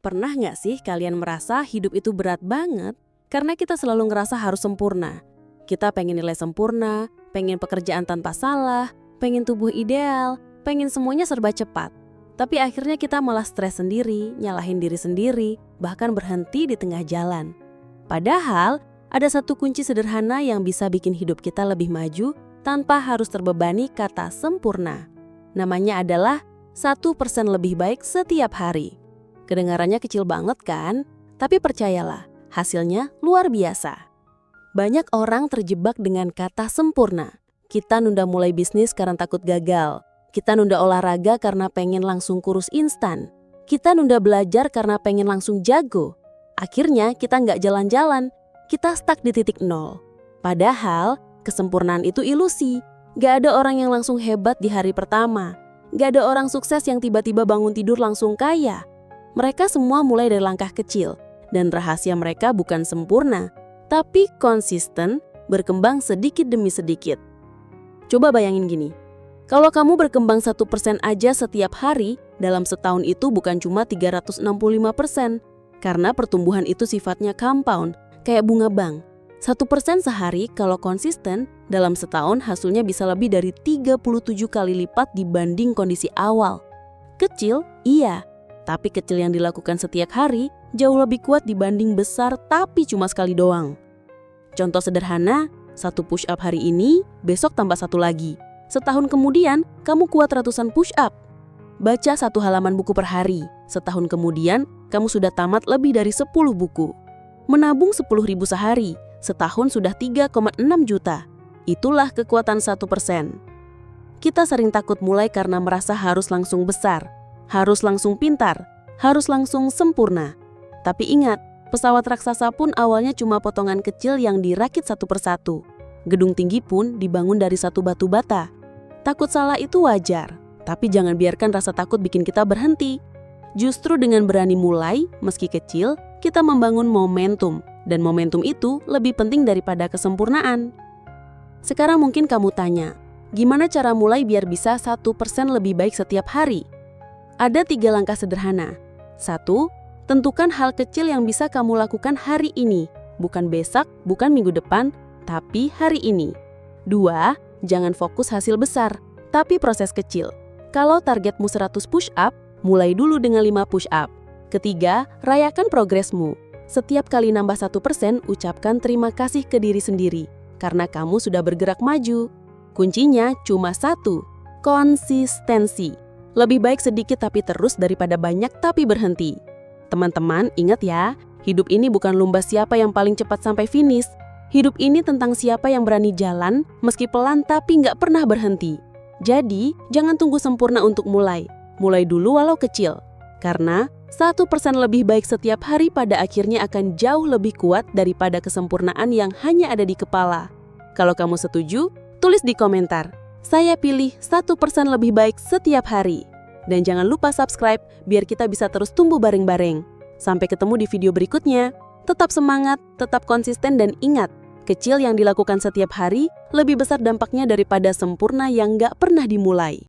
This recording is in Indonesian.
Pernah nggak sih kalian merasa hidup itu berat banget karena kita selalu ngerasa harus sempurna? Kita pengen nilai sempurna, pengen pekerjaan tanpa salah, pengen tubuh ideal, pengen semuanya serba cepat. Tapi akhirnya kita malah stres sendiri, nyalahin diri sendiri, bahkan berhenti di tengah jalan. Padahal ada satu kunci sederhana yang bisa bikin hidup kita lebih maju tanpa harus terbebani kata sempurna. Namanya adalah 1% lebih baik setiap hari. Kedengarannya kecil banget kan? Tapi percayalah, hasilnya luar biasa. Banyak orang terjebak dengan kata sempurna. Kita nunda mulai bisnis karena takut gagal. Kita nunda olahraga karena pengen langsung kurus instan. Kita nunda belajar karena pengen langsung jago. Akhirnya kita nggak jalan-jalan. Kita stuck di titik nol. Padahal kesempurnaan itu ilusi. Nggak ada orang yang langsung hebat di hari pertama. Nggak ada orang sukses yang tiba-tiba bangun tidur langsung kaya. Mereka semua mulai dari langkah kecil, dan rahasia mereka bukan sempurna, tapi konsisten, berkembang sedikit demi sedikit. Coba bayangin gini, kalau kamu berkembang 1% aja setiap hari, dalam setahun itu bukan cuma 365%, karena pertumbuhan itu sifatnya compound, kayak bunga bank. 1% sehari kalau konsisten, dalam setahun hasilnya bisa lebih dari 37 kali lipat dibanding kondisi awal. Kecil, iya. Tapi kecil yang dilakukan setiap hari jauh lebih kuat dibanding besar tapi cuma sekali doang. Contoh sederhana, 1 push up hari ini, besok tambah 1 lagi. Setahun kemudian, kamu kuat ratusan push up. Baca 1 halaman buku per hari. Setahun kemudian, kamu sudah tamat lebih dari 10 buku. Menabung 10.000 sehari. Setahun sudah 3,6 juta. Itulah kekuatan 1%. Kita sering takut mulai karena merasa harus langsung besar. Harus langsung pintar, harus langsung sempurna. Tapi ingat, pesawat raksasa pun awalnya cuma potongan kecil yang dirakit satu persatu. Gedung tinggi pun dibangun dari satu batu bata. Takut salah itu wajar, tapi jangan biarkan rasa takut bikin kita berhenti. Justru dengan berani mulai, meski kecil, kita membangun momentum. Dan momentum itu lebih penting daripada kesempurnaan. Sekarang mungkin kamu tanya, gimana cara mulai biar bisa 1% lebih baik setiap hari? Ada 3 langkah sederhana. 1. Tentukan hal kecil yang bisa kamu lakukan hari ini. Bukan besok, bukan minggu depan, tapi hari ini. 2. Jangan fokus hasil besar, tapi proses kecil. Kalau targetmu 100 push up, mulai dulu dengan 5 push up. 3. Rayakan progresmu. Setiap kali nambah 1%, ucapkan terima kasih ke diri sendiri. Karena kamu sudah bergerak maju. Kuncinya cuma 1. Konsistensi. Lebih baik sedikit tapi terus daripada banyak tapi berhenti. Teman-teman, ingat ya, hidup ini bukan lomba siapa yang paling cepat sampai finish. Hidup ini tentang siapa yang berani jalan, meski pelan tapi nggak pernah berhenti. Jadi, jangan tunggu sempurna untuk mulai. Mulai dulu walau kecil. Karena 1% lebih baik setiap hari pada akhirnya akan jauh lebih kuat daripada kesempurnaan yang hanya ada di kepala. Kalau kamu setuju, tulis di komentar. Saya pilih 1% lebih baik setiap hari. Dan jangan lupa subscribe biar kita bisa terus tumbuh bareng-bareng. Sampai ketemu di video berikutnya. Tetap semangat, tetap konsisten dan ingat, kecil yang dilakukan setiap hari lebih besar dampaknya daripada sempurna yang nggak pernah dimulai.